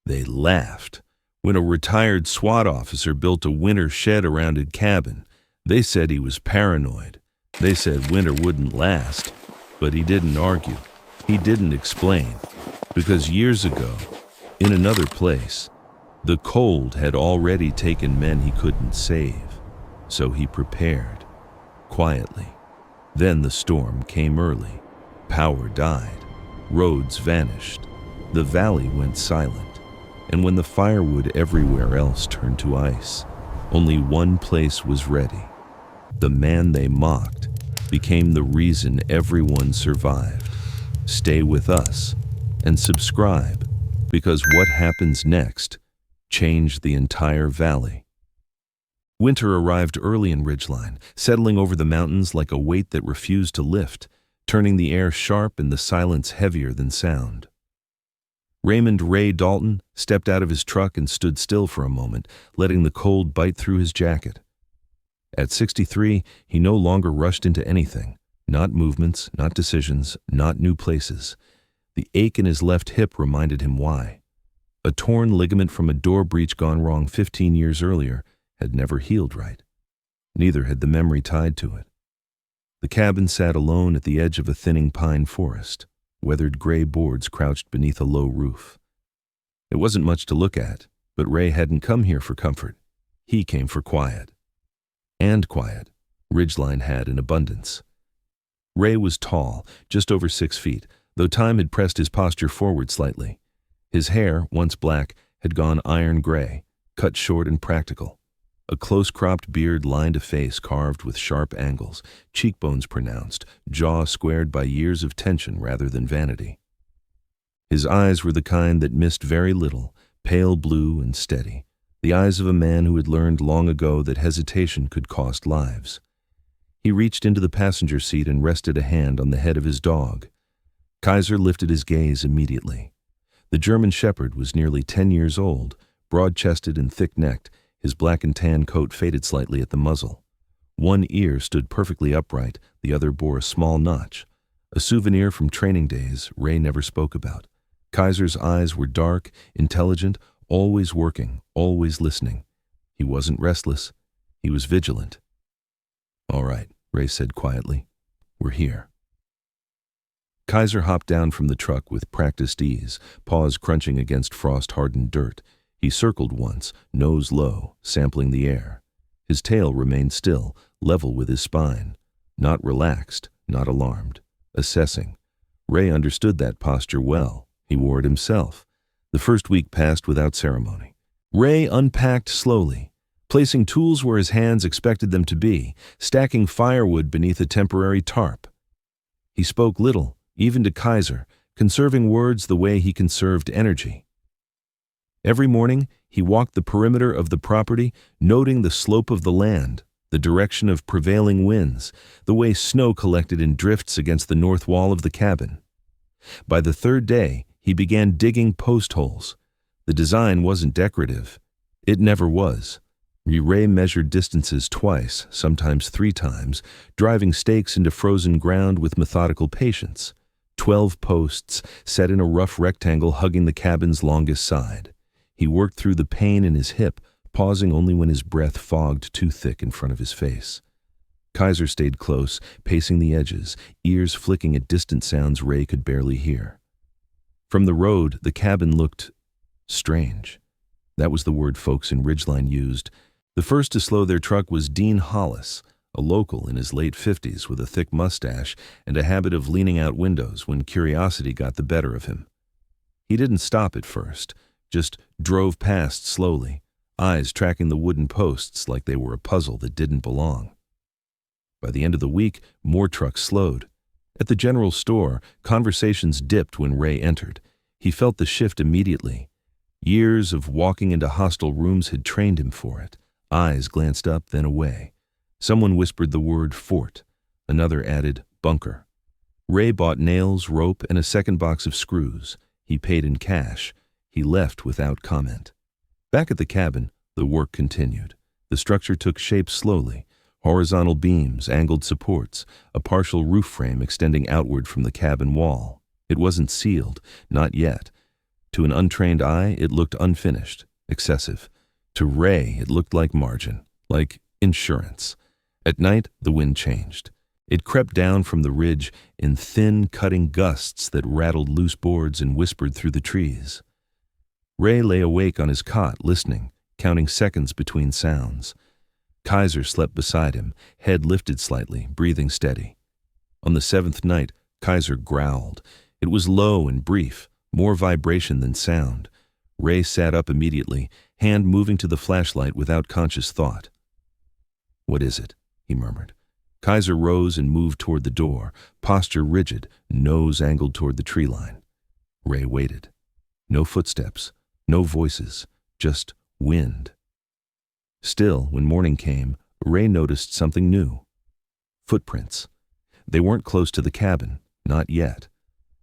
They laughed. When a retired SWAT officer built a winter shed around a cabin, they said he was paranoid. They said winter wouldn't last, but he didn't argue. He didn't explain, because years ago, in another place, the cold had already taken men he couldn't save, so he prepared, quietly. Then the storm came early. Power died. Roads vanished. The valley went silent. And when the firewood everywhere else turned to ice, only one place was ready. The man they mocked became the reason everyone survived. Stay with us and subscribe, because what happens next changed the entire valley. Winter arrived early in Ridgeline, settling over the mountains like a weight that refused to lift, turning the air sharp and the silence heavier than sound. Raymond Ray Dalton stepped out of his truck and stood still for a moment, letting the cold bite through his jacket. At 63, he no longer rushed into anything. Not movements, not decisions, not new places. The ache in his left hip reminded him why. A torn ligament from a door breach gone wrong 15 years earlier had never healed right. Neither had the memory tied to it. The cabin sat alone at the edge of a thinning pine forest. Weathered gray boards crouched beneath a low roof. It wasn't much to look at, but Ray hadn't come here for comfort. He came for quiet. And quiet, Ridgeline had in abundance. Ray was tall, just over 6 feet, though time had pressed his posture forward slightly. His hair, once black, had gone iron gray, cut short and practical. A close-cropped beard lined a face carved with sharp angles, cheekbones pronounced, jaw squared by years of tension rather than vanity. His eyes were the kind that missed very little, pale blue and steady, the eyes of a man who had learned long ago that hesitation could cost lives. He reached into the passenger seat and rested a hand on the head of his dog. Kaiser lifted his gaze immediately. The German Shepherd was nearly 10 years old, broad-chested and thick-necked, his black and tan coat faded slightly at the muzzle. One ear stood perfectly upright, the other bore a small notch. A souvenir from training days Ray never spoke about. Kaiser's eyes were dark, intelligent, always working, always listening. He wasn't restless. He was vigilant. "All right," Ray said quietly. "We're here." Kaiser hopped down from the truck with practiced ease, paws crunching against frost-hardened dirt. He circled once, nose low, sampling the air. His tail remained still, level with his spine. Not relaxed, not alarmed. Assessing. Ray understood that posture well. He wore it himself. The first week passed without ceremony. Ray unpacked slowly, placing tools where his hands expected them to be, stacking firewood beneath a temporary tarp. He spoke little, even to Kaiser, conserving words the way he conserved energy. Every morning, he walked the perimeter of the property, noting the slope of the land, the direction of prevailing winds, the way snow collected in drifts against the north wall of the cabin. By the third day, he began digging post holes. The design wasn't decorative. It never was. Ray measured distances twice, sometimes 3 times, driving stakes into frozen ground with methodical patience. 12 posts set in a rough rectangle hugging the cabin's longest side. He worked through the pain in his hip, pausing only when his breath fogged too thick in front of his face. Kaiser stayed close, pacing the edges, ears flicking at distant sounds Ray could barely hear. From the road, the cabin looked strange. That was the word folks in Ridgeline used. The first to slow their truck was Dean Hollis, a local in his late 50s with a thick mustache and a habit of leaning out windows when curiosity got the better of him. He didn't stop at first, just drove past slowly, eyes tracking the wooden posts like they were a puzzle that didn't belong. By the end of the week, more trucks slowed. At the general store, conversations dipped when Ray entered. He felt the shift immediately. Years of walking into hostile rooms had trained him for it. Eyes glanced up, then away. Someone whispered the word fort. Another added bunker. Ray bought nails, rope, and a second box of screws. He paid in cash. He left without comment. Back at the cabin, the work continued. The structure took shape slowly. Horizontal beams, angled supports, a partial roof frame extending outward from the cabin wall. It wasn't sealed, not yet. To an untrained eye, it looked unfinished, excessive. To Ray, it looked like margin, like insurance. At night, the wind changed. It crept down from the ridge in thin, cutting gusts that rattled loose boards and whispered through the trees. Ray lay awake on his cot, listening, counting seconds between sounds. Kaiser slept beside him, head lifted slightly, breathing steady. On the seventh night, Kaiser growled. It was low and brief, more vibration than sound. Ray sat up immediately, hand moving to the flashlight without conscious thought. "What is it?" he murmured. Kaiser rose and moved toward the door, posture rigid, nose angled toward the tree line. Ray waited. No footsteps, no voices, just wind. Still, when morning came, Ray noticed something new. Footprints. They weren't close to the cabin, not yet,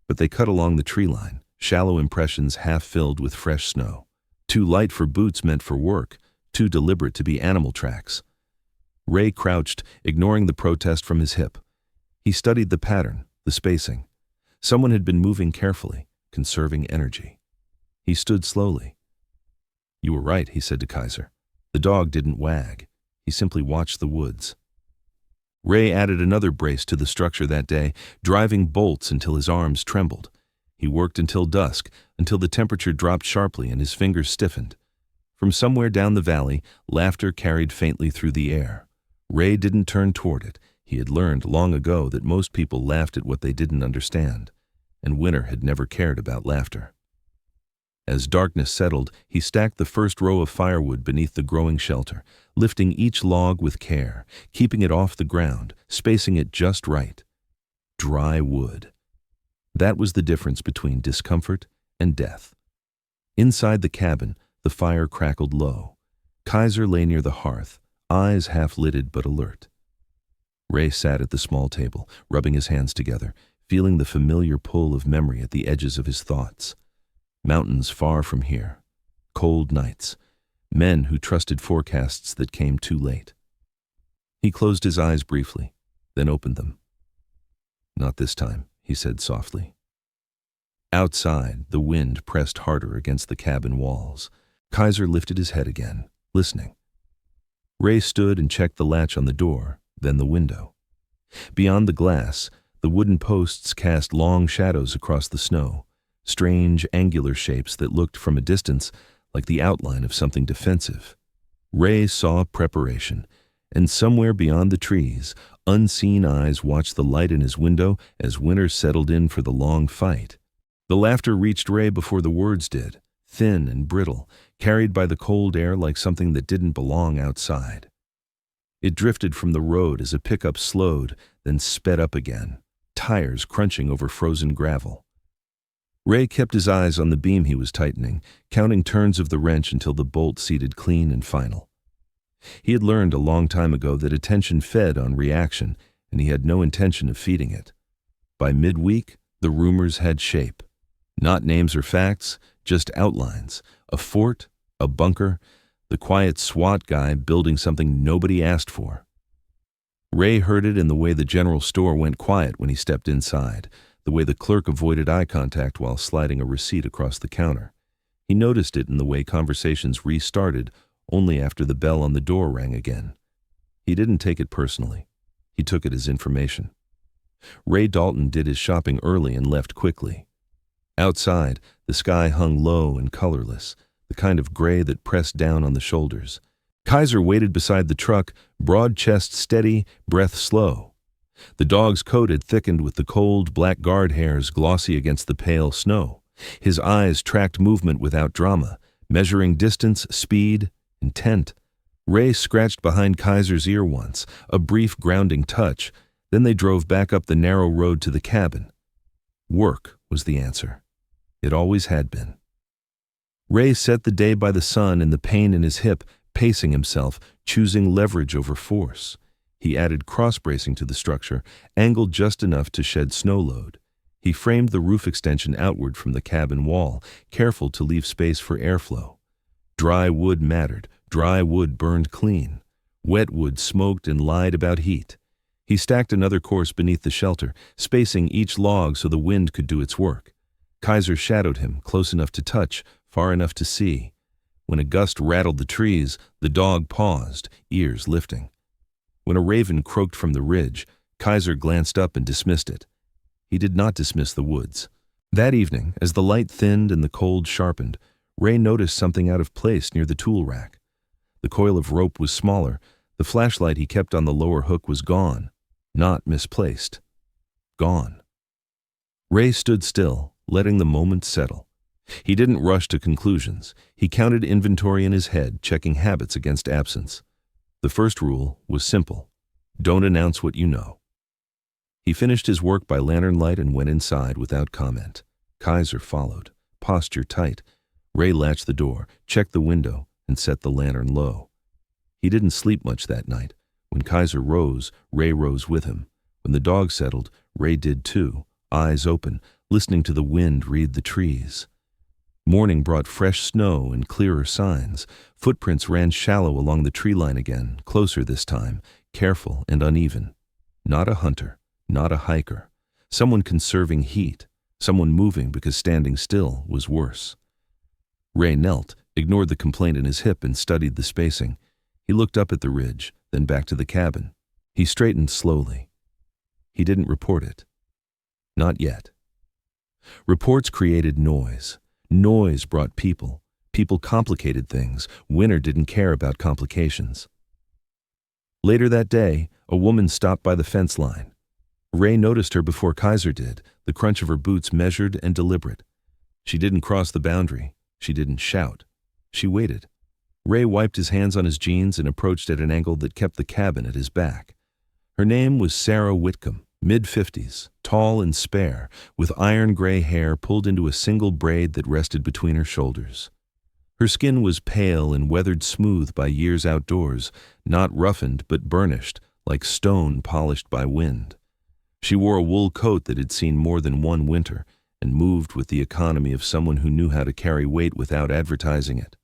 but they cut along the tree line, shallow impressions half filled with fresh snow. Too light for boots meant for work, too deliberate to be animal tracks. Ray crouched, ignoring the protest from his hip. He studied the pattern, the spacing. Someone had been moving carefully, conserving energy. He stood slowly. "You were right," he said to Kaiser. "The dog didn't wag. He simply watched the woods." Ray added another brace to the structure that day, driving bolts until his arms trembled. He worked until dusk, until the temperature dropped sharply and his fingers stiffened. From somewhere down the valley, laughter carried faintly through the air. Ray didn't turn toward it. He had learned long ago that most people laughed at what they didn't understand, and Winter had never cared about laughter. As darkness settled, he stacked the first row of firewood beneath the growing shelter, lifting each log with care, keeping it off the ground, spacing it just right. Dry wood. That was the difference between discomfort and death. Inside the cabin, the fire crackled low. Kaiser lay near the hearth, eyes half-lidded but alert. Ray sat at the small table, rubbing his hands together, feeling the familiar pull of memory at the edges of his thoughts. Mountains far from here, cold nights, men who trusted forecasts that came too late. He closed his eyes briefly, then opened them. "Not this time," he said softly. Outside, the wind pressed harder against the cabin walls. Kaiser lifted his head again, listening. Ray stood and checked the latch on the door, then the window. Beyond the glass, the wooden posts cast long shadows across the snow, strange angular shapes that looked from a distance like the outline of something defensive. Ray saw preparation, and somewhere beyond the trees, unseen eyes watched the light in his window as Winter settled in for the long fight. The laughter reached Ray before the words did, thin and brittle, carried by the cold air like something that didn't belong outside. It drifted from the road as a pickup slowed, then sped up again, tires crunching over frozen gravel. Ray kept his eyes on the beam he was tightening, counting turns of the wrench until the bolt seated clean and final. He had learned a long time ago that attention fed on reaction, and he had no intention of feeding it. By midweek, the rumors had shape. Not names or facts, just outlines. A fort, a bunker, the quiet SWAT guy building something nobody asked for. Ray heard it in the way the general store went quiet when he stepped inside, the way the clerk avoided eye contact while sliding a receipt across the counter. He noticed it in the way conversations restarted only after the bell on the door rang again. He didn't take it personally. He took it as information. Ray Dalton did his shopping early and left quickly. Outside, the sky hung low and colorless, the kind of gray that pressed down on the shoulders. Kaiser waited beside the truck, broad chest steady, breath slow. The dog's coat had thickened with the cold, black guard hairs glossy against the pale snow. His eyes tracked movement without drama, measuring distance, speed, intent. Ray scratched behind Kaiser's ear once, a brief grounding touch, then they drove back up the narrow road to the cabin. Work was the answer. It always had been. Ray set the day by the sun and the pain in his hip, pacing himself, choosing leverage over force. He added cross-bracing to the structure, angled just enough to shed snow load. He framed the roof extension outward from the cabin wall, careful to leave space for airflow. Dry wood mattered. Dry wood burned clean. Wet wood smoked and lied about heat. He stacked another course beneath the shelter, spacing each log so the wind could do its work. Kaiser shadowed him, close enough to touch, far enough to see. When a gust rattled the trees, the dog paused, ears lifting. When a raven croaked from the ridge, Kaiser glanced up and dismissed it. He did not dismiss the woods. That evening, as the light thinned and the cold sharpened, Ray noticed something out of place near the tool rack. The coil of rope was smaller. The flashlight he kept on the lower hook was gone, not misplaced. Gone. Ray stood still, letting the moment settle. He didn't rush to conclusions. He counted inventory in his head, checking habits against absence. The first rule was simple. Don't announce what you know. He finished his work by lantern light and went inside without comment. Kaiser followed, posture tight. Ray latched the door, checked the window, and set the lantern low. He didn't sleep much that night. When Kaiser rose, Ray rose with him. When the dog settled, Ray did too, eyes open, listening to the wind read the trees. Morning brought fresh snow and clearer signs. Footprints ran shallow along the tree line again, closer this time, careful and uneven. Not a hunter, not a hiker. Someone conserving heat, someone moving because standing still was worse. Ray knelt, ignored the complaint in his hip and studied the spacing. He looked up at the ridge, then back to the cabin. He straightened slowly. He didn't report it. Not yet. Reports created noise. Noise brought people. People complicated things. Winter didn't care about complications. Later that day, a woman stopped by the fence line. Ray noticed her before Kaiser did, the crunch of her boots measured and deliberate. She didn't cross the boundary. She didn't shout. She waited. Ray wiped his hands on his jeans and approached at an angle that kept the cabin at his back. Her name was Sarah Whitcomb, mid-50s, tall and spare, with iron-gray hair pulled into a single braid that rested between her shoulders. Her skin was pale and weathered smooth by years outdoors, not roughened but burnished, like stone polished by wind. She wore a wool coat that had seen more than one winter and moved with the economy of someone who knew how to carry weight without advertising it.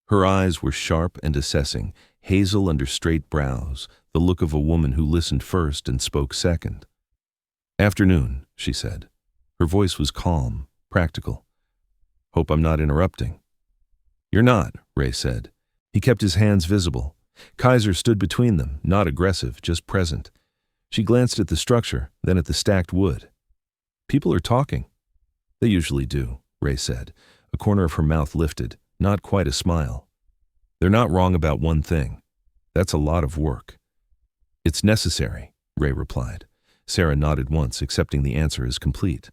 Her eyes were sharp and assessing, hazel under straight brows, the look of a woman who listened first and spoke second. "Afternoon," she said. Her voice was calm, practical. "Hope I'm not interrupting." "You're not," Ray said. He kept his hands visible. Kaiser stood between them, not aggressive, just present. She glanced at the structure, then at the stacked wood. "People are talking." "They usually do," Ray said. A corner of her mouth lifted, not quite a smile. "They're not wrong about one thing. That's a lot of work." "It's necessary," Ray replied. Sarah nodded once, accepting the answer as complete.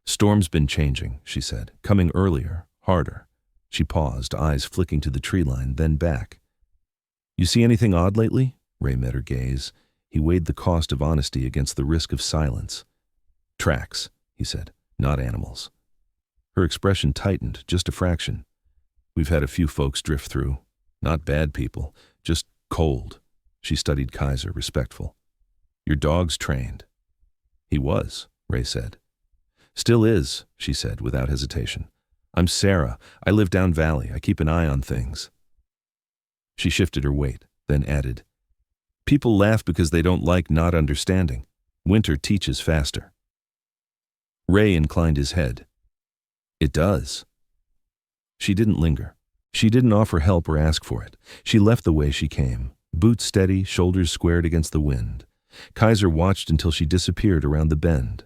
"Storm's been changing," she said, "coming earlier, harder." She paused, eyes flicking to the tree line, then back. "You see anything odd lately?" Ray met her gaze. He weighed the cost of honesty against the risk of silence. "Tracks," he said, "not animals." Her expression tightened, just a fraction. "We've had a few folks drift through. Not bad people, just cold." She studied Kaiser, respectful. "Your dog's trained." "He was," Ray said. "Still is," she said without hesitation. "I'm Sarah. I live down valley. I keep an eye on things." She shifted her weight, then added, "People laugh because they don't like not understanding. Winter teaches faster." Ray inclined his head. "It does." She didn't linger. She didn't offer help or ask for it. She left the way she came, boots steady, shoulders squared against the wind. Kaiser watched until she disappeared around the bend.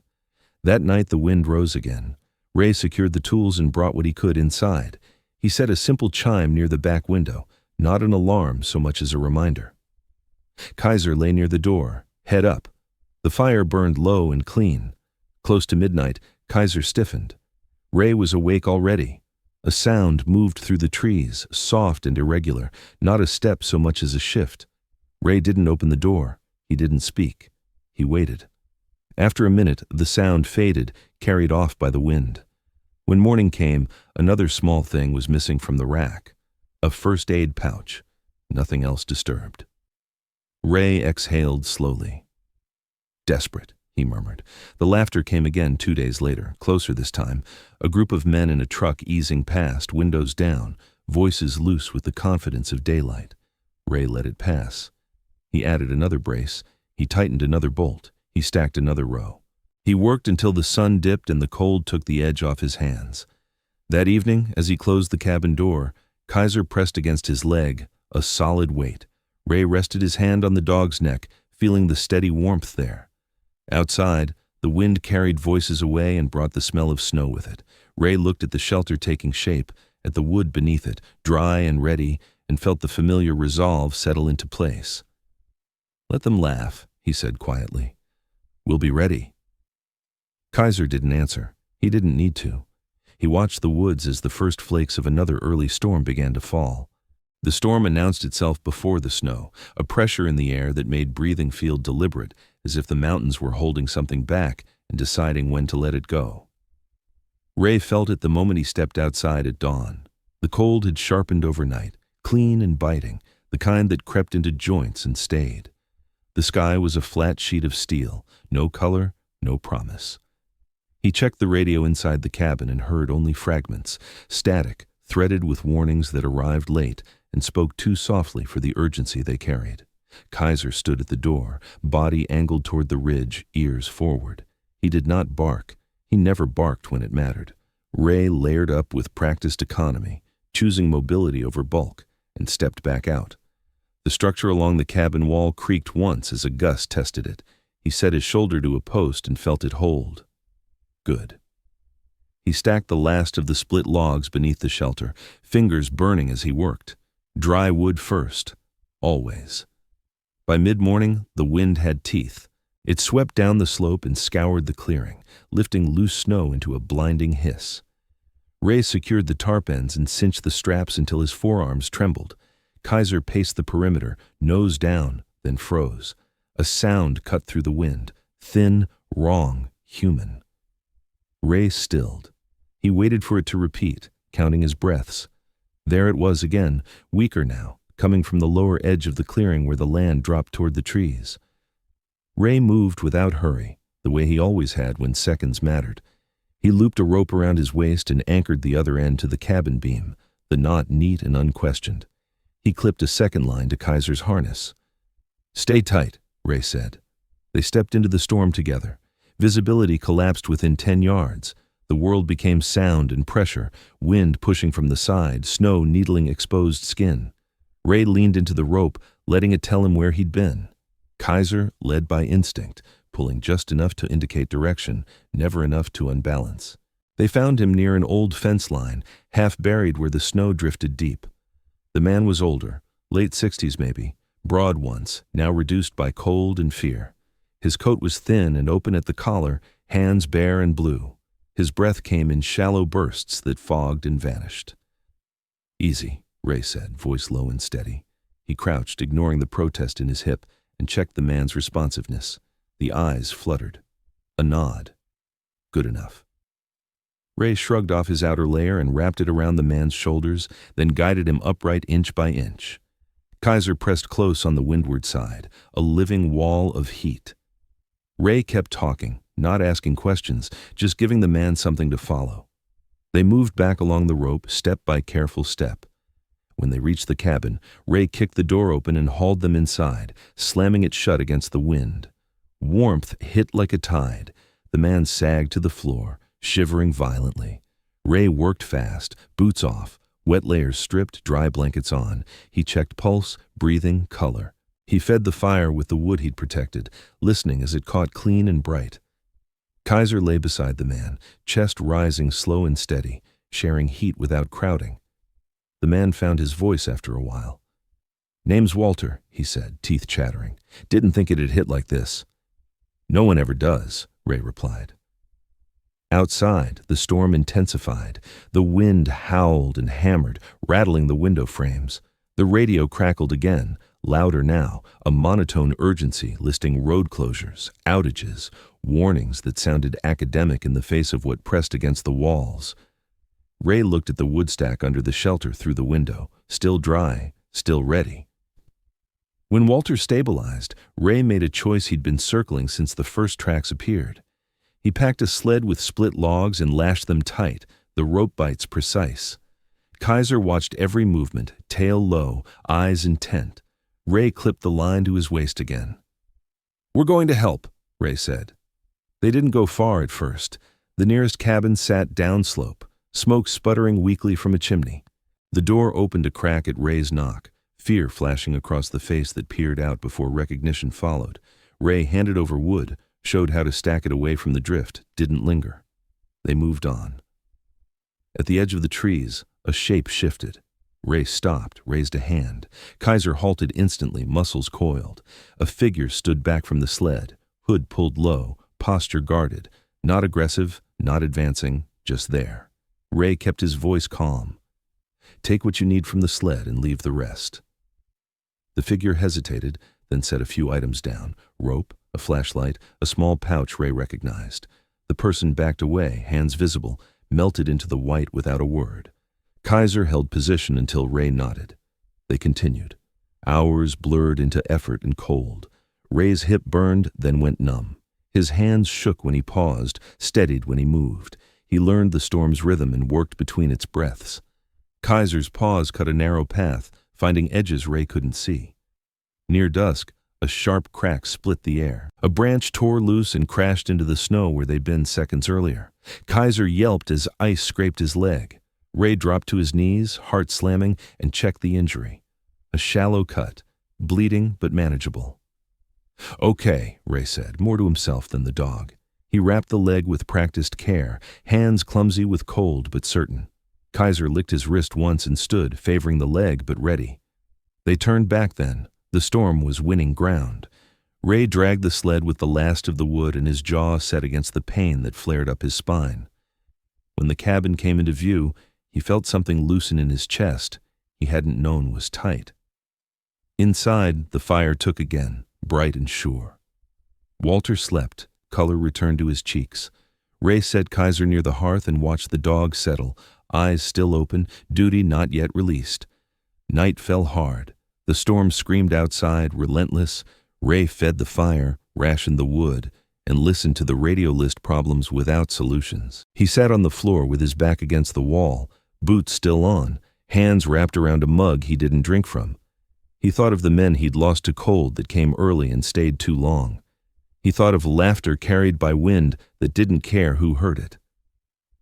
That night the wind rose again. Ray secured the tools and brought what he could inside. He set a simple chime near the back window, not an alarm so much as a reminder. Kaiser lay near the door, head up. The fire burned low and clean. Close to midnight, Kaiser stiffened. Ray was awake already. A sound moved through the trees, soft and irregular, not a step so much as a shift. Ray didn't open the door. He didn't speak. He waited. After a minute, the sound faded, carried off by the wind. When morning came, another small thing was missing from the rack. A first aid pouch. Nothing else disturbed. Ray exhaled slowly. "Desperate," he murmured. The laughter came again 2 days later, closer this time. A group of men in a truck easing past, windows down, voices loose with the confidence of daylight. Ray let it pass. He added another brace. He tightened another bolt. He stacked another row. He worked until the sun dipped and the cold took the edge off his hands. That evening, as he closed the cabin door, Kaiser pressed against his leg, a solid weight. Ray rested his hand on the dog's neck, feeling the steady warmth there. Outside, the wind carried voices away and brought the smell of snow with it. Ray looked at the shelter taking shape, at the wood beneath it, dry and ready, and felt the familiar resolve settle into place. "Let them laugh," he said quietly. "We'll be ready." Kaiser didn't answer. He didn't need to. He watched the woods as the first flakes of another early storm began to fall. The storm announced itself before the snow, a pressure in the air that made breathing feel deliberate, as if the mountains were holding something back and deciding when to let it go. Ray felt it the moment he stepped outside at dawn. The cold had sharpened overnight, clean and biting, the kind that crept into joints and stayed. The sky was a flat sheet of steel, no color, no promise. He checked the radio inside the cabin and heard only fragments, static, threaded with warnings that arrived late and spoke too softly for the urgency they carried. Kaiser stood at the door, body angled toward the ridge, ears forward. He did not bark. He never barked when it mattered. Ray layered up with practiced economy, choosing mobility over bulk, and stepped back out. The structure along the cabin wall creaked once as a gust tested it. He set his shoulder to a post and felt it hold. Good. He stacked the last of the split logs beneath the shelter, fingers burning as he worked. Dry wood first, always. By mid-morning, the wind had teeth. It swept down the slope and scoured the clearing, lifting loose snow into a blinding hiss. Ray secured the tarp ends and cinched the straps until his forearms trembled. Kaiser paced the perimeter, nose down, then froze. A sound cut through the wind, thin, wrong, human. Ray stilled. He waited for it to repeat, counting his breaths. There it was again, weaker now, coming from the lower edge of the clearing where the land dropped toward the trees. Ray moved without hurry, the way he always had when seconds mattered. He looped a rope around his waist and anchored the other end to the cabin beam, the knot neat and unquestioned. He clipped a second line to Kaiser's harness. "Stay tight," Ray said. They stepped into the storm together. Visibility collapsed within 10 yards. The world became sound and pressure, wind pushing from the side, snow needling exposed skin. Ray leaned into the rope, letting it tell him where he'd been. Kaiser led by instinct, pulling just enough to indicate direction, never enough to unbalance. They found him near an old fence line, half buried where the snow drifted deep. The man was older, late 60s maybe, broad once, now reduced by cold and fear. His coat was thin and open at the collar, hands bare and blue. His breath came in shallow bursts that fogged and vanished. "Easy," Ray said, voice low and steady. He crouched, ignoring the protest in his hip, and checked the man's responsiveness. The eyes fluttered. A nod. Good enough. Ray shrugged off his outer layer and wrapped it around the man's shoulders, then guided him upright inch by inch. Kaiser pressed close on the windward side, a living wall of heat. Ray kept talking, not asking questions, just giving the man something to follow. They moved back along the rope, step by careful step. When they reached the cabin, Ray kicked the door open and hauled them inside, slamming it shut against the wind. Warmth hit like a tide. The man sagged to the floor, shivering violently. Ray worked fast, boots off, wet layers stripped, dry blankets on. He checked pulse, breathing, color. He fed the fire with the wood he'd protected, listening as it caught clean and bright. Kaiser lay beside the man, chest rising slow and steady, sharing heat without crowding. The man found his voice after a while. "Name's Walter," he said, teeth chattering. "Didn't think it'd hit like this." "No one ever does," Ray replied. Outside, the storm intensified. The wind howled and hammered, rattling the window frames. The radio crackled again, louder now, a monotone urgency listing road closures, outages, warnings that sounded academic in the face of what pressed against the walls. Ray looked at the wood stack under the shelter through the window, still dry, still ready. When Walter stabilized, Ray made a choice he'd been circling since the first tracks appeared. He packed a sled with split logs and lashed them tight, the rope bites precise. Kaiser watched every movement, tail low, eyes intent. Ray clipped the line to his waist again. "We're going to help," Ray said. They didn't go far at first. The nearest cabin sat downslope, smoke sputtering weakly from a chimney. The door opened a crack at Ray's knock, fear flashing across the face that peered out before recognition followed. Ray handed over wood, showed how to stack it away from the drift, didn't linger. They moved on. At the edge of the trees, a shape shifted. Ray stopped, raised a hand. Kaiser halted instantly, muscles coiled. A figure stood back from the sled, hood pulled low, posture guarded, not aggressive, not advancing, just there. Ray kept his voice calm. Take what you need from the sled and leave the rest. The figure hesitated, then set a few items down. Rope, a flashlight, a small pouch Ray recognized. The person backed away, hands visible, melted into the white without a word. Kaiser held position until Ray nodded. They continued. Hours blurred into effort and cold. Ray's hip burned, then went numb. His hands shook when he paused, steadied when he moved. He learned the storm's rhythm and worked between its breaths. Kaiser's pause cut a narrow path, finding edges Ray couldn't see. Near dusk, a sharp crack split the air. A branch tore loose and crashed into the snow where they'd been seconds earlier. Kaiser yelped as ice scraped his leg. Ray dropped to his knees, heart slamming, and checked the injury. A shallow cut, bleeding but manageable. Okay, Ray said, more to himself than the dog. He wrapped the leg with practiced care, hands clumsy with cold but certain. Kaiser licked his wrist once and stood, favoring the leg but ready. They turned back then. The storm was winning ground. Ray dragged the sled with the last of the wood and his jaw set against the pain that flared up his spine. When the cabin came into view, he felt something loosen in his chest he hadn't known was tight. Inside, the fire took again, bright and sure. Walter slept, color returned to his cheeks. Ray set Kaiser near the hearth and watched the dog settle, eyes still open, duty not yet released. Night fell hard. The storm screamed outside, relentless. Ray fed the fire, rationed the wood, and listened to the radio list problems without solutions. He sat on the floor with his back against the wall, boots still on, hands wrapped around a mug he didn't drink from. He thought of the men he'd lost to cold that came early and stayed too long. He thought of laughter carried by wind that didn't care who heard it.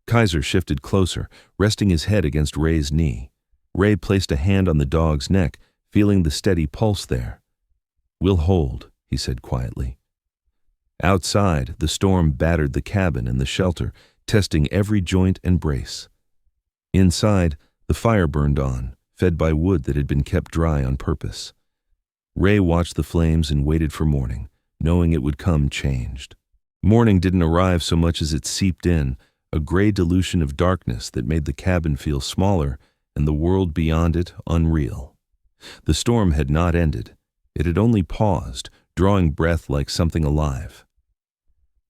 Kaiser shifted closer, resting his head against Ray's knee. Ray placed a hand on the dog's neck, feeling the steady pulse there. We'll hold, he said quietly. Outside, the storm battered the cabin and the shelter, testing every joint and brace. Inside, the fire burned on, fed by wood that had been kept dry on purpose. Ray watched the flames and waited for morning, knowing it would come changed. Morning didn't arrive so much as it seeped in, a gray dilution of darkness that made the cabin feel smaller and the world beyond it unreal. The storm had not ended. It had only paused, drawing breath like something alive.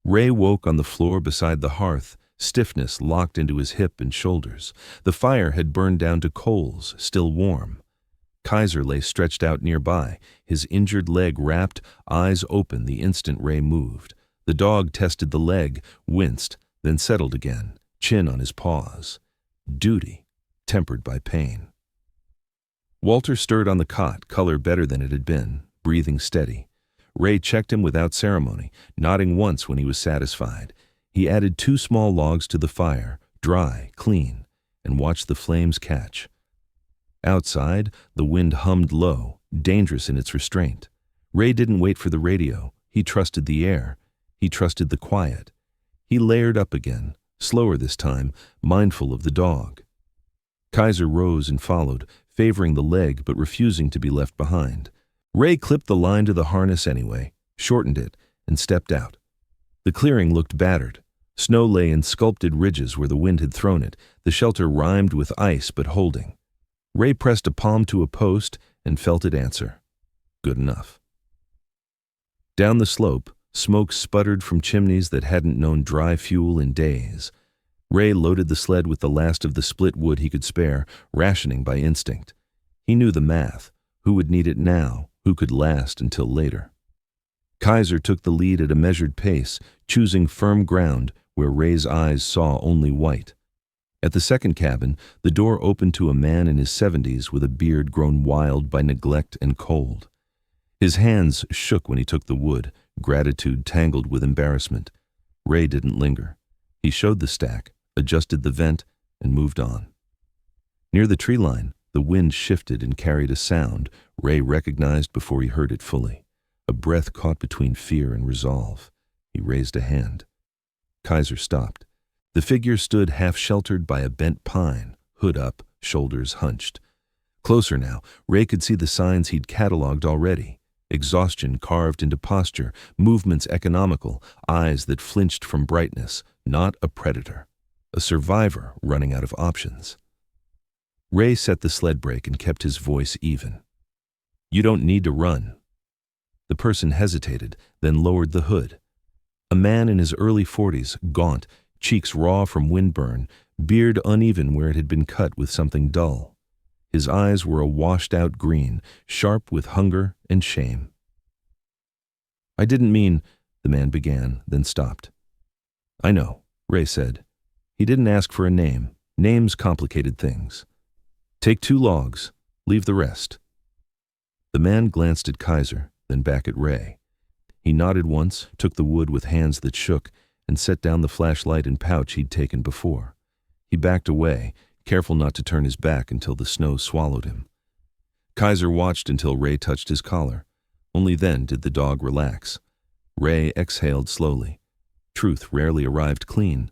Ray woke on the floor beside the hearth, stiffness locked into his hip and shoulders. The fire had burned down to coals, still warm. Kaiser lay stretched out nearby, his injured leg wrapped, eyes open the instant Ray moved. The dog tested the leg, winced, then settled again, chin on his paws. Duty, tempered by pain. Walter stirred on the cot, color better than it had been, breathing steady. Ray checked him without ceremony, nodding once when he was satisfied. He added 2 small logs to the fire, dry, clean, and watched the flames catch. Outside, the wind hummed low, dangerous in its restraint. Ray didn't wait for the radio. He trusted the air. He trusted the quiet. He layered up again, slower this time, mindful of the dog. Kaiser rose and followed, favoring the leg but refusing to be left behind. Ray clipped the line to the harness anyway, shortened it, and stepped out. The clearing looked battered. Snow lay in sculpted ridges where the wind had thrown it, the shelter rimed with ice but holding. Ray pressed a palm to a post and felt it answer. Good enough. Down the slope, smoke sputtered from chimneys that hadn't known dry fuel in days. Ray loaded the sled with the last of the split wood he could spare, rationing by instinct. He knew the math. Who would need it now? Who could last until later? Kaiser took the lead at a measured pace, choosing firm ground where Ray's eyes saw only white. At the second cabin, the door opened to a man in his 70s with a beard grown wild by neglect and cold. His hands shook when he took the wood, gratitude tangled with embarrassment. Ray didn't linger. He showed the stack, adjusted the vent, and moved on. Near the tree line, the wind shifted and carried a sound Ray recognized before he heard it fully. A breath caught between fear and resolve. He raised a hand. Kaiser stopped. The figure stood half-sheltered by a bent pine, hood up, shoulders hunched. Closer now, Ray could see the signs he'd cataloged already. Exhaustion carved into posture, movements economical, eyes that flinched from brightness, not a predator. A survivor running out of options. Ray set the sled brake and kept his voice even. "You don't need to run." The person hesitated, then lowered the hood. A man in his early 40s, gaunt, cheeks raw from windburn, beard uneven where it had been cut with something dull. His eyes were a washed-out green, sharp with hunger and shame. "I didn't mean," the man began, then stopped. "I know," Ray said. He didn't ask for a name. Names complicated things. "Take 2 logs. Leave the rest." The man glanced at Kaiser, then back at Ray. He nodded once, took the wood with hands that shook, and set down the flashlight and pouch he'd taken before. He backed away, careful not to turn his back until the snow swallowed him. Kaiser watched until Ray touched his collar. Only then did the dog relax. Ray exhaled slowly. Truth rarely arrived clean.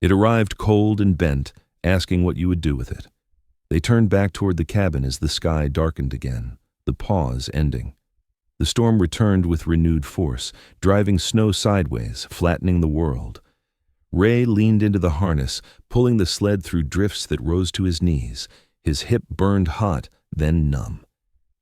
It arrived cold and bent, asking what you would do with it. They turned back toward the cabin as the sky darkened again, the pause ending. The storm returned with renewed force, driving snow sideways, flattening the world. Ray leaned into the harness, pulling the sled through drifts that rose to his knees. His hip burned hot, then numb.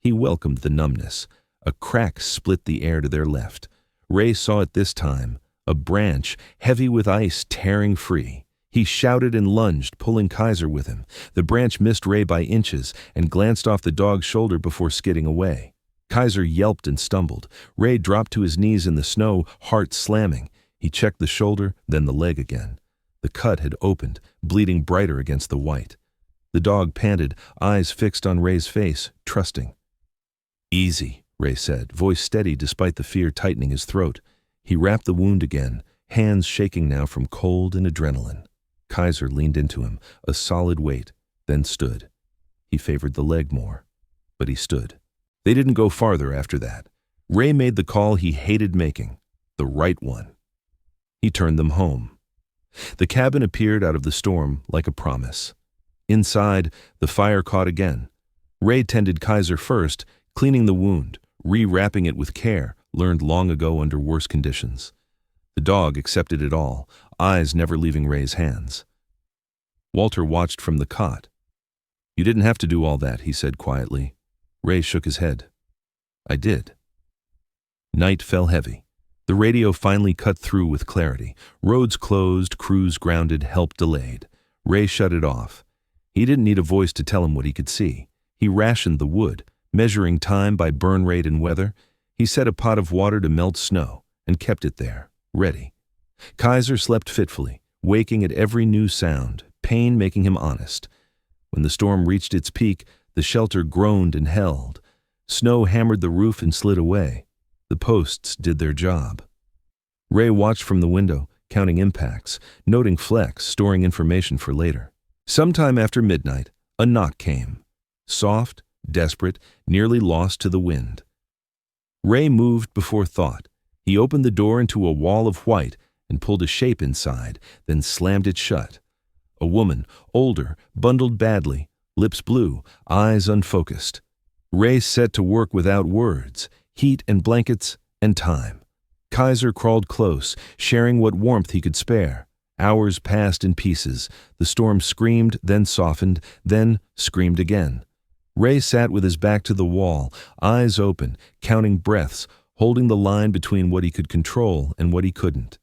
He welcomed the numbness. A crack split the air to their left. Ray saw it this time, a branch, heavy with ice, tearing free. He shouted and lunged, pulling Kaiser with him. The branch missed Ray by inches and glanced off the dog's shoulder before skidding away. Kaiser yelped and stumbled. Ray dropped to his knees in the snow, heart slamming. He checked the shoulder, then the leg again. The cut had opened, bleeding brighter against the white. The dog panted, eyes fixed on Ray's face, trusting. "Easy," Ray said, voice steady despite the fear tightening his throat. He wrapped the wound again, hands shaking now from cold and adrenaline. Kaiser leaned into him, a solid weight, then stood. He favored the leg more, but he stood. They didn't go farther after that. Ray made the call he hated making, the right one. He turned them home. The cabin appeared out of the storm like a promise. Inside, the fire caught again. Ray tended Kaiser first, cleaning the wound, rewrapping it with care, learned long ago under worse conditions. The dog accepted it all, eyes never leaving Ray's hands. Walter watched from the cot. "You didn't have to do all that," he said quietly. Ray shook his head. "I did." Night fell heavy. The radio finally cut through with clarity. Roads closed, crews grounded, help delayed. Ray shut it off. He didn't need a voice to tell him what he could see. He rationed the wood, measuring time by burn rate and weather. He set a pot of water to melt snow and kept it there, ready. Kaiser slept fitfully, waking at every new sound, pain making him honest. When the storm reached its peak, the shelter groaned and held. Snow hammered the roof and slid away. The posts did their job. Ray watched from the window, counting impacts, noting flecks, storing information for later. Sometime after midnight, a knock came. Soft, desperate, nearly lost to the wind. Ray moved before thought. He opened the door into a wall of white and pulled a shape inside, then slammed it shut. A woman, older, bundled badly, lips blue, eyes unfocused. Ray set to work without words, heat and blankets and time. Kaiser crawled close, sharing what warmth he could spare. Hours passed in pieces. The storm screamed, then softened, then screamed again. Ray sat with his back to the wall, eyes open, counting breaths, holding the line between what he could control and what he couldn't.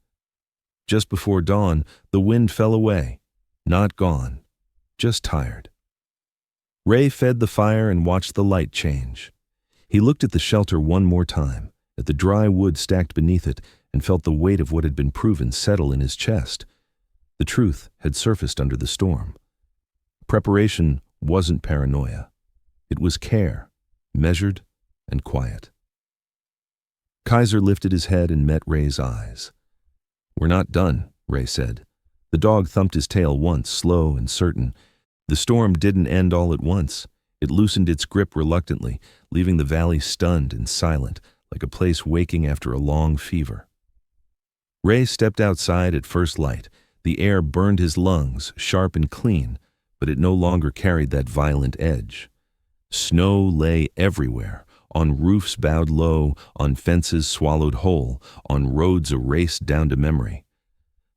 Just before dawn, the wind fell away. Not gone, just tired. Ray fed the fire and watched the light change. He looked at the shelter one more time, at the dry wood stacked beneath it, and felt the weight of what had been proven settle in his chest. The truth had surfaced under the storm. Preparation wasn't paranoia. It was care, measured and quiet. Kaiser lifted his head and met Ray's eyes. We're not done, Ray said. The dog thumped his tail once, slow and certain. The storm didn't end all at once. It loosened its grip reluctantly, leaving the valley stunned and silent, like a place waking after a long fever. Ray stepped outside at first light. The air burned his lungs, sharp and clean, but it no longer carried that violent edge. Snow lay everywhere, on roofs bowed low, on fences swallowed whole, on roads erased down to memory.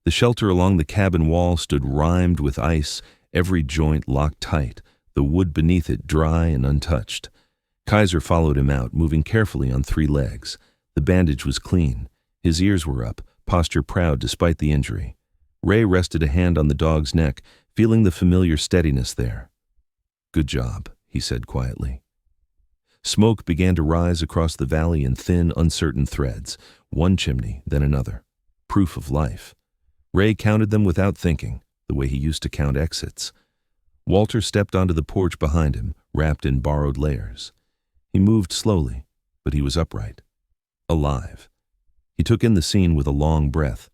The shelter along the cabin wall stood rimed with ice, every joint locked tight, the wood beneath it dry and untouched. Kaiser followed him out, moving carefully on 3 legs. The bandage was clean. His ears were up, posture proud despite the injury. Ray rested a hand on the dog's neck, feeling the familiar steadiness there. "Good job," he said quietly. Smoke began to rise across the valley in thin, uncertain threads, one chimney, then another. Proof of life. Ray counted them without thinking, the way he used to count exits. Walter stepped onto the porch behind him, wrapped in borrowed layers. He moved slowly, but he was upright. Alive. He took in the scene with a long breath.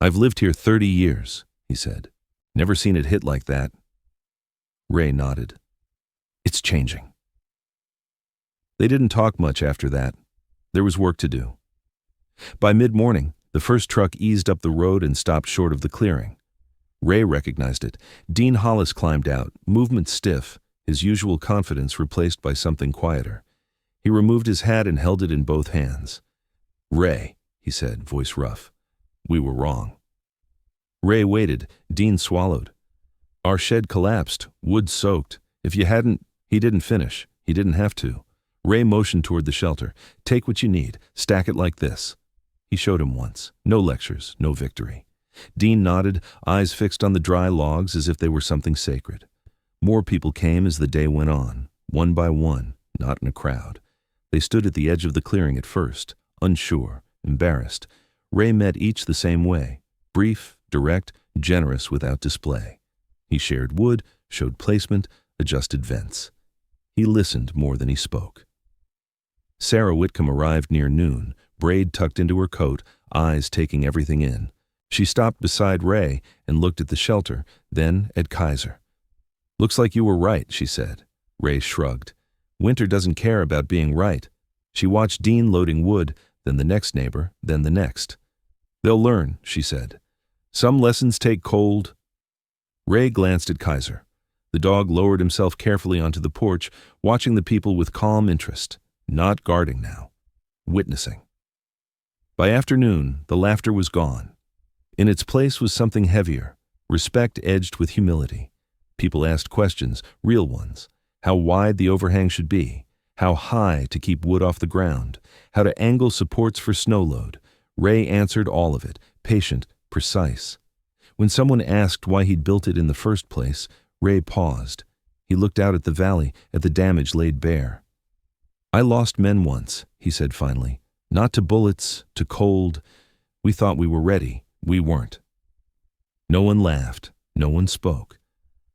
"I've lived here 30 years, he said. "Never seen it hit like that." Ray nodded. "It's changing." They didn't talk much after that. There was work to do. By mid-morning, the first truck eased up the road and stopped short of the clearing. Ray recognized it. Dean Hollis climbed out, movement stiff, his usual confidence replaced by something quieter. He removed his hat and held it in both hands. "Ray," he said, voice rough. "We were wrong." Ray waited. Dean swallowed. "Our shed collapsed, wood soaked. If you hadn't..." He didn't finish. He didn't have to. Ray motioned toward the shelter. "Take what you need. Stack it like this." He showed him once. No lectures, no victory. Dean nodded, eyes fixed on the dry logs as if they were something sacred. More people came as the day went on, one by one, not in a crowd. They stood at the edge of the clearing at first, unsure, embarrassed. Ray met each the same way, brief, direct, generous without display. He shared wood, showed placement, adjusted vents. He listened more than he spoke. Sarah Whitcomb arrived near noon, braid tucked into her coat, eyes taking everything in. She stopped beside Ray and looked at the shelter, then at Kaiser. "Looks like you were right," she said. Ray shrugged. "Winter doesn't care about being right." She watched Dean loading wood, then the next neighbor, then the next. "They'll learn," she said. "Some lessons take cold." Ray glanced at Kaiser. The dog lowered himself carefully onto the porch, watching the people with calm interest, not guarding now, witnessing. By afternoon, the laughter was gone. In its place was something heavier, respect edged with humility. People asked questions, real ones. How wide the overhang should be, how high to keep wood off the ground, how to angle supports for snow load. Ray answered all of it, patient, precise. When someone asked why he'd built it in the first place, Ray paused. He looked out at the valley, at the damage laid bare. "I lost men once," he said finally. "Not to bullets, to cold. We thought we were ready. We weren't." No one laughed. No one spoke.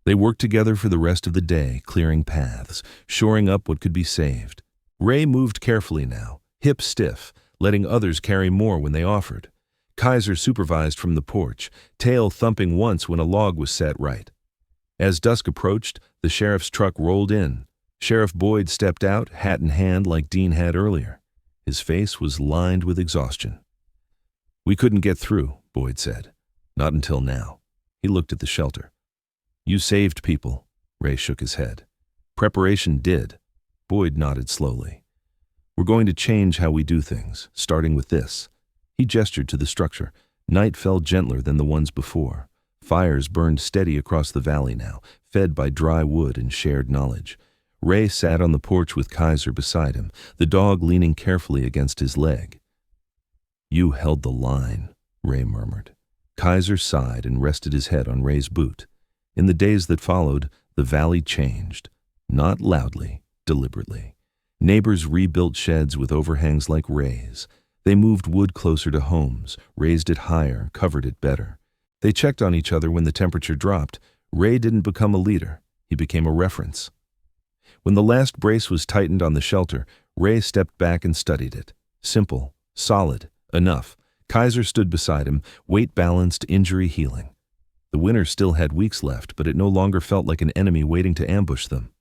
They worked together for the rest of the day, clearing paths, shoring up what could be saved. Ray moved carefully now, hips stiff, letting others carry more when they offered. Kaiser supervised from the porch, tail thumping once when a log was set right. As dusk approached, the sheriff's truck rolled in. Sheriff Boyd stepped out, hat in hand like Dean had earlier. His face was lined with exhaustion. "We couldn't get through," Boyd said. "Not until now." He looked at the shelter. "You saved people." Ray shook his head. "Preparation did." Boyd nodded slowly. "We're going to change how we do things, starting with this." He gestured to the structure. Night fell gentler than the ones before. Fires burned steady across the valley now, fed by dry wood and shared knowledge. Ray sat on the porch with Kaiser beside him, the dog leaning carefully against his leg. "You held the line," Ray murmured. Kaiser sighed and rested his head on Ray's boot. In the days that followed, the valley changed. Not loudly, deliberately. Neighbors rebuilt sheds with overhangs like Ray's. They moved wood closer to homes, raised it higher, covered it better. They checked on each other when the temperature dropped. Ray didn't become a leader. He became a reference. When the last brace was tightened on the shelter, Ray stepped back and studied it. Simple, solid, enough. Kaiser stood beside him, weight balanced, injury healing. The winter still had weeks left, but it no longer felt like an enemy waiting to ambush them.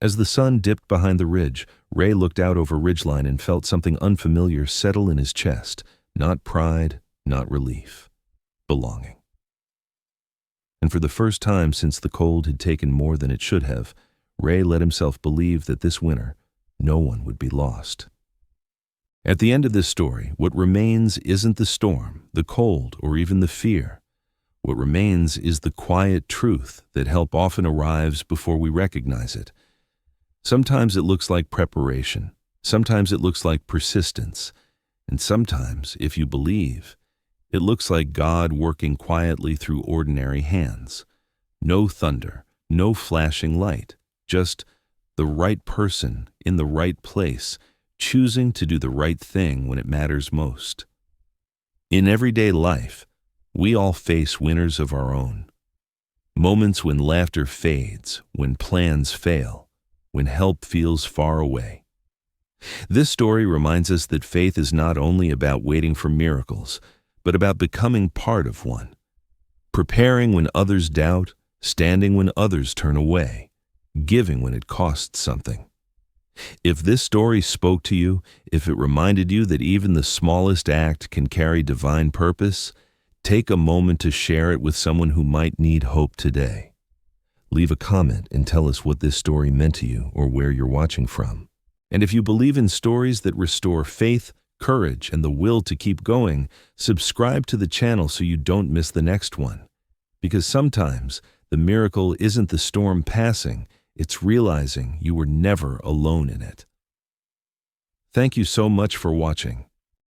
As the sun dipped behind the ridge, Ray looked out over ridgeline and felt something unfamiliar settle in his chest. Not pride, not relief. Belonging. And for the first time since the cold had taken more than it should have, Ray let himself believe that this winter, no one would be lost. At the end of this story, what remains isn't the storm, the cold, or even the fear. What remains is the quiet truth that help often arrives before we recognize it. Sometimes it looks like preparation, sometimes it looks like persistence, and sometimes, if you believe, it looks like God working quietly through ordinary hands. No thunder, no flashing light, just the right person in the right place, choosing to do the right thing when it matters most. In everyday life, we all face winters of our own. Moments when laughter fades, when plans fail, when help feels far away. This story reminds us that faith is not only about waiting for miracles, but about becoming part of one. Preparing when others doubt, standing when others turn away, giving when it costs something. If this story spoke to you, if it reminded you that even the smallest act can carry divine purpose, take a moment to share it with someone who might need hope today. Leave a comment and tell us what this story meant to you or where you're watching from. And if you believe in stories that restore faith, courage, and the will to keep going, subscribe to the channel so you don't miss the next one. Because sometimes the miracle isn't the storm passing, it's realizing you were never alone in it. Thank you so much for watching.